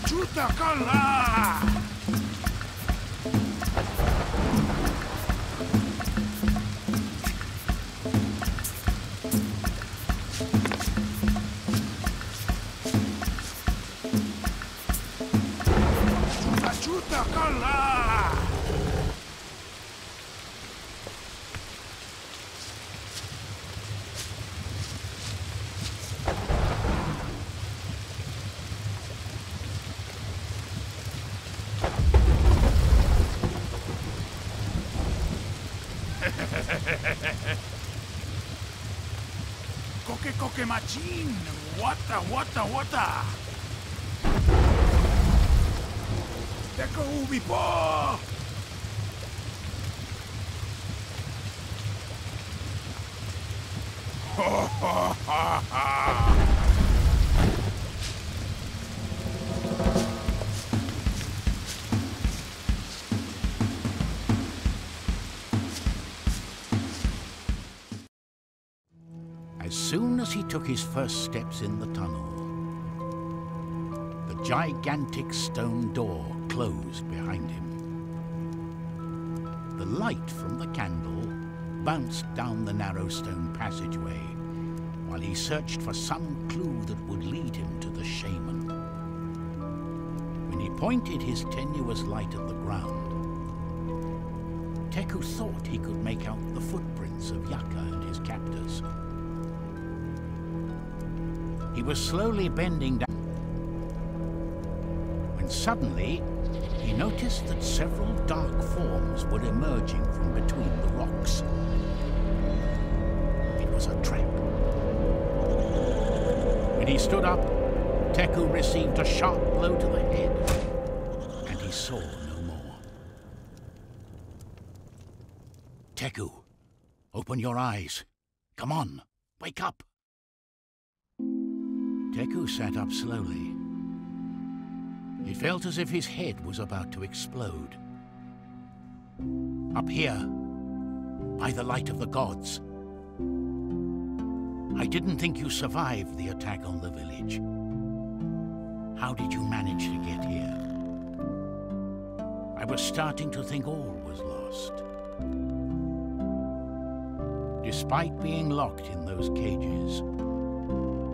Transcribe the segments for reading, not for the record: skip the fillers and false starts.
Chuta cola! Chuta cola! Coque machine! Wata! Teku ubi po! Ho ho ha ha! As soon as he took his first steps in the tunnel, the gigantic stone door closed behind him. The light from the candle bounced down the narrow stone passageway while he searched for some clue that would lead him to the shaman. When he pointed his tenuous light at the ground, Teku thought he could make out the footprints of Wakchas and his captors. He was slowly bending down when suddenly he noticed that several dark forms were emerging from between the rocks. It was a trap. When he stood up, Teku received a sharp blow to the head, and he saw no more. Teku, open your eyes. Come on, wake up. Teku sat up slowly. He felt as if his head was about to explode. Up here, by the light of the gods. I didn't think you survived the attack on the village. How did you manage to get here? I was starting to think all was lost. Despite being locked in those cages,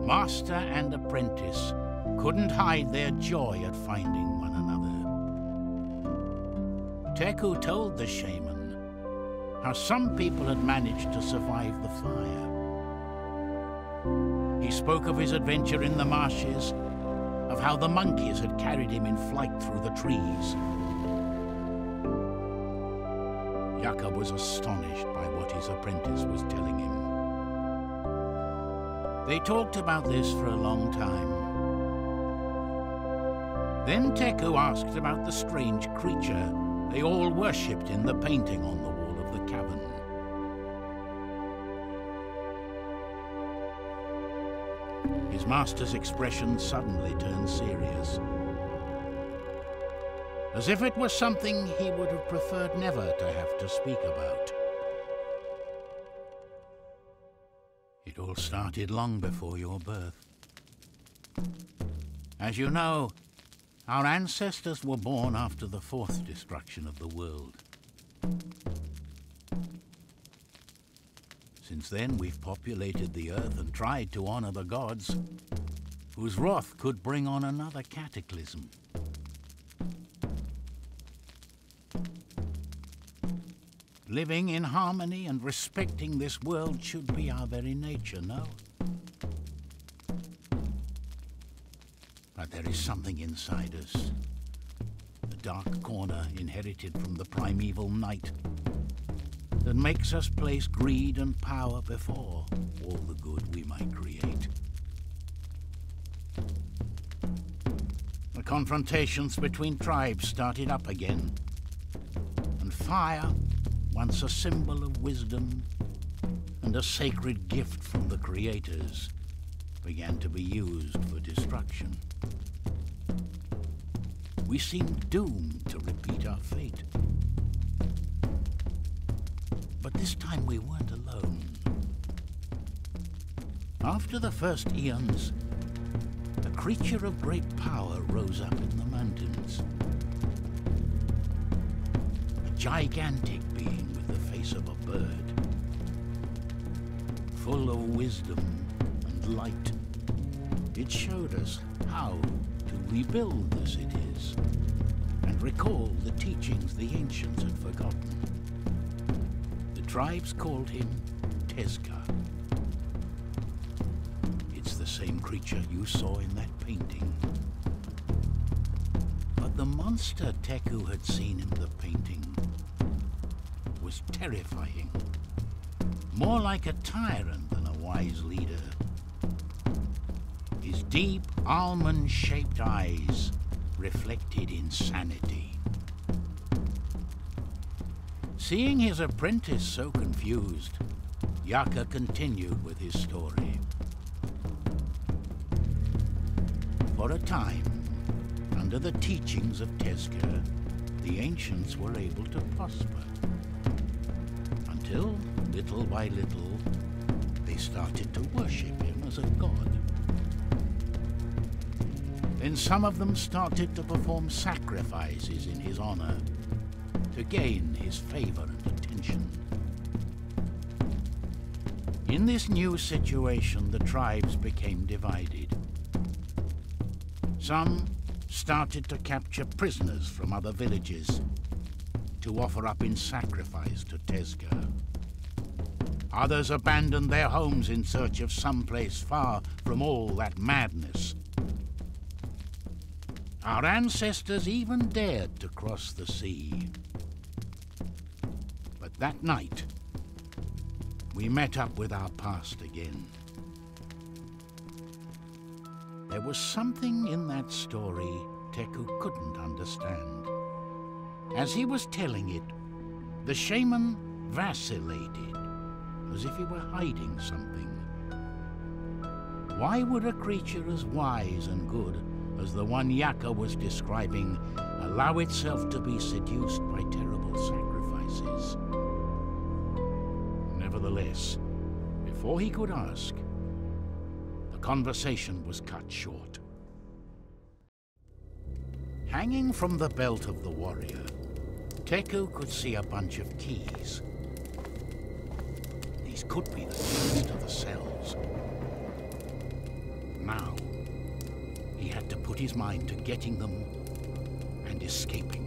master and apprentice couldn't hide their joy at finding one another. Teku told the shaman how some people had managed to survive the fire. He spoke of his adventure in the marshes, of how the monkeys had carried him in flight through the trees. Wakchas was astonished by what his apprentice was telling him. They talked about this for a long time. Then Teku asked about the strange creature they all worshipped in the painting on the wall of the cavern. His master's expression suddenly turned serious, as if it was something he would have preferred never to have to speak about. It all started long before your birth. As you know, our ancestors were born after the fourth destruction of the world. Since then, we've populated the earth and tried to honor the gods, whose wrath could bring on another cataclysm. Living in harmony and respecting this world should be our very nature, no? But there is something inside us, a dark corner inherited from the primeval night, that makes us place greed and power before all the good we might create. The confrontations between tribes started up again, and fire, once a symbol of wisdom and a sacred gift from the creators, began to be used for destruction. We seemed doomed to repeat our fate. But this time we weren't alone. After the first eons, a creature of great power rose up in the mountains. A gigantic being with the face of a bird, full of wisdom and light. It showed us how to rebuild the cities and recall the teachings the ancients had forgotten. The tribes called him Teku. It's the same creature you saw in that painting. But the monster Teku had seen in the painting was terrifying. More like a tyrant than a wise leader. His deep, almond-shaped eyes reflected insanity. Seeing his apprentice so confused, Yaka continued with his story. For a time, under the teachings of Teku, the ancients were able to prosper. Until, little by little, they started to worship him as a god. Then some of them started to perform sacrifices in his honor to gain his favor and attention. In this new situation, the tribes became divided. Some started to capture prisoners from other villages to offer up in sacrifice to Teku. Others abandoned their homes in search of some place far from all that madness. Our ancestors even dared to cross the sea. But that night, we met up with our past again. There was something in that story Teku couldn't understand. As he was telling it, the shaman vacillated, as if he were hiding something. Why would a creature as wise and good as the one Yaka was describing allow itself to be seduced by terrible sacrifices? Nevertheless, before he could ask, the conversation was cut short. Hanging from the belt of the warrior, Teku could see a bunch of keys. These could be the keys to the cells. Now, he had to put his mind to getting them and escaping.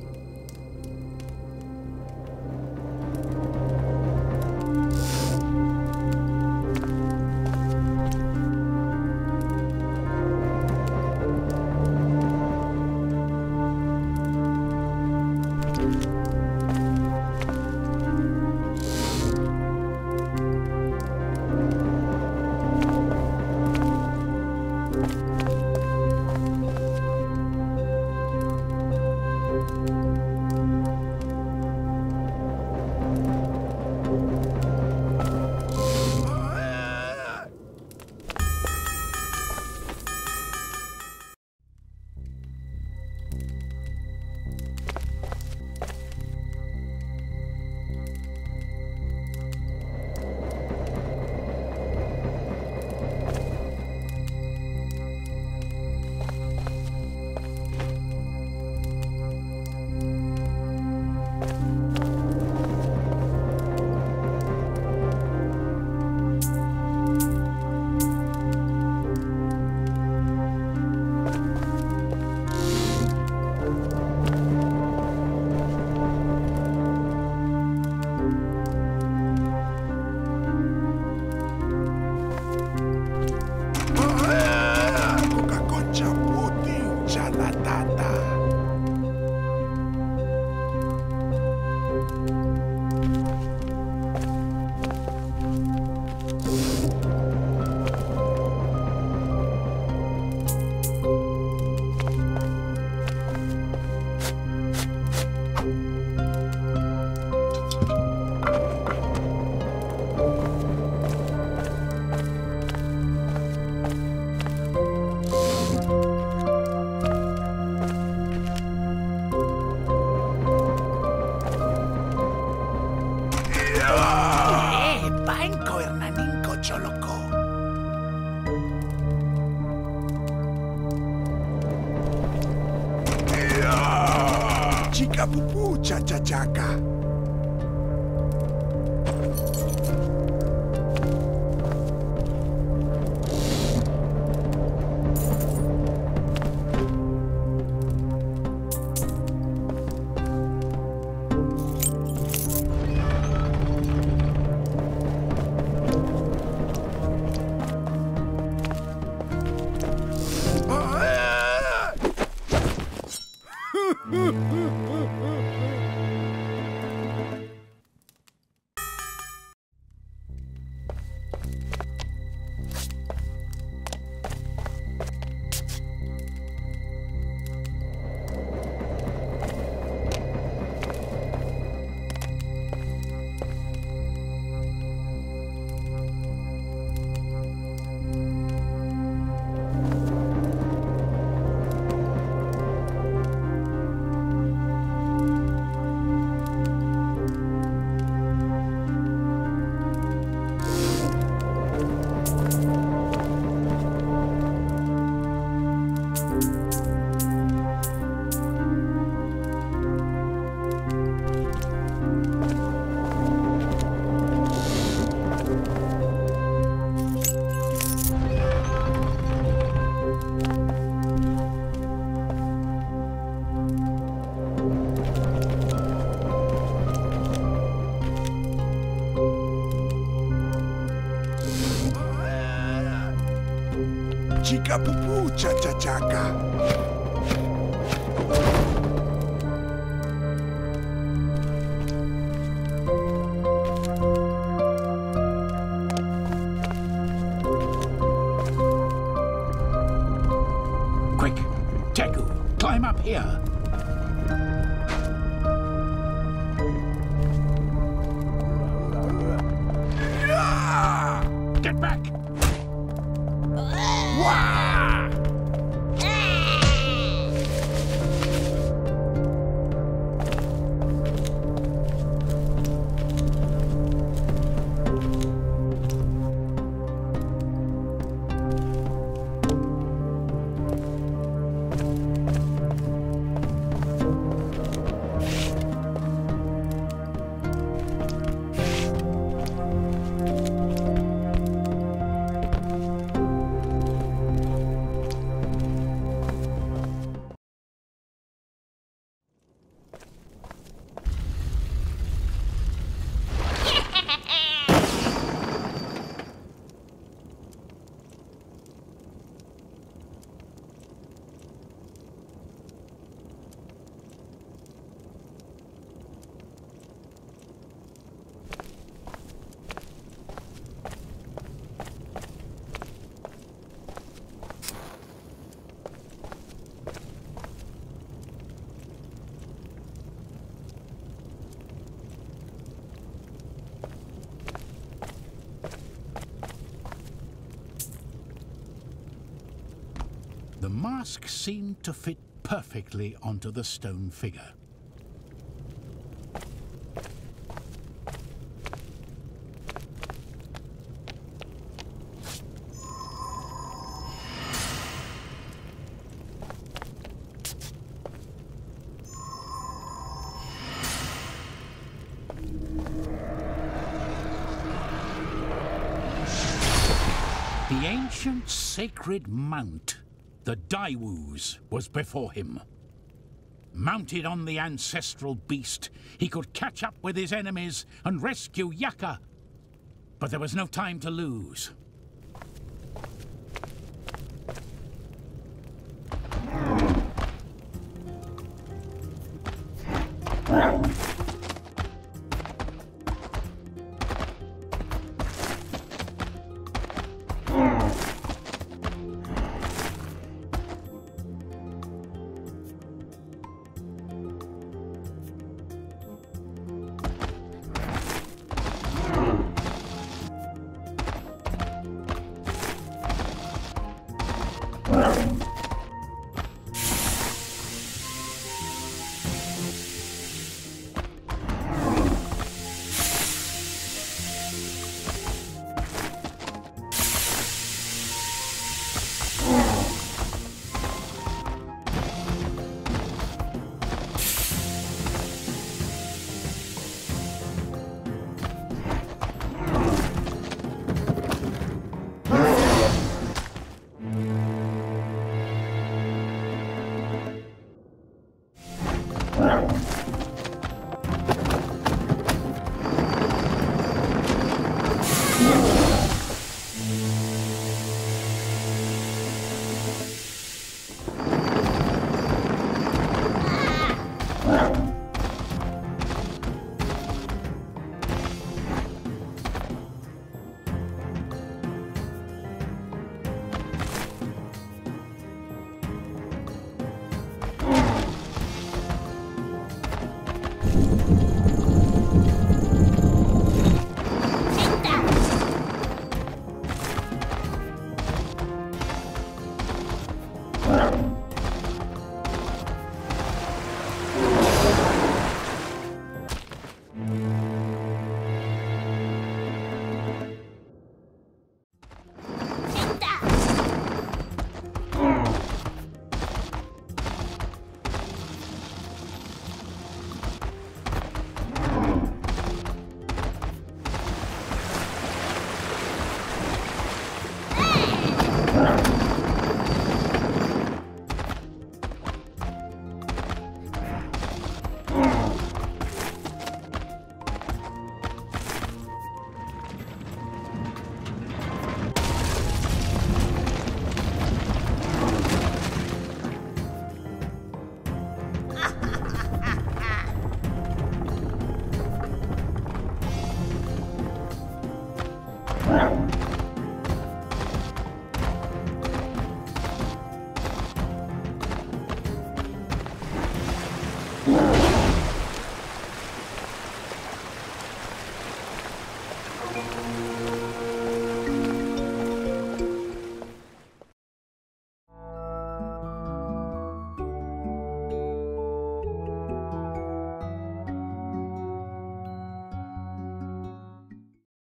Chica pupu cha cha chaca. Chica pupu cha cha chaca. Quick, Teku, climb up here. Get back! Wah! The mask seemed to fit perfectly onto the stone figure. The ancient sacred mount, the Daewoo's, was before him. Mounted on the ancestral beast, he could catch up with his enemies and rescue Yaka. But there was no time to lose.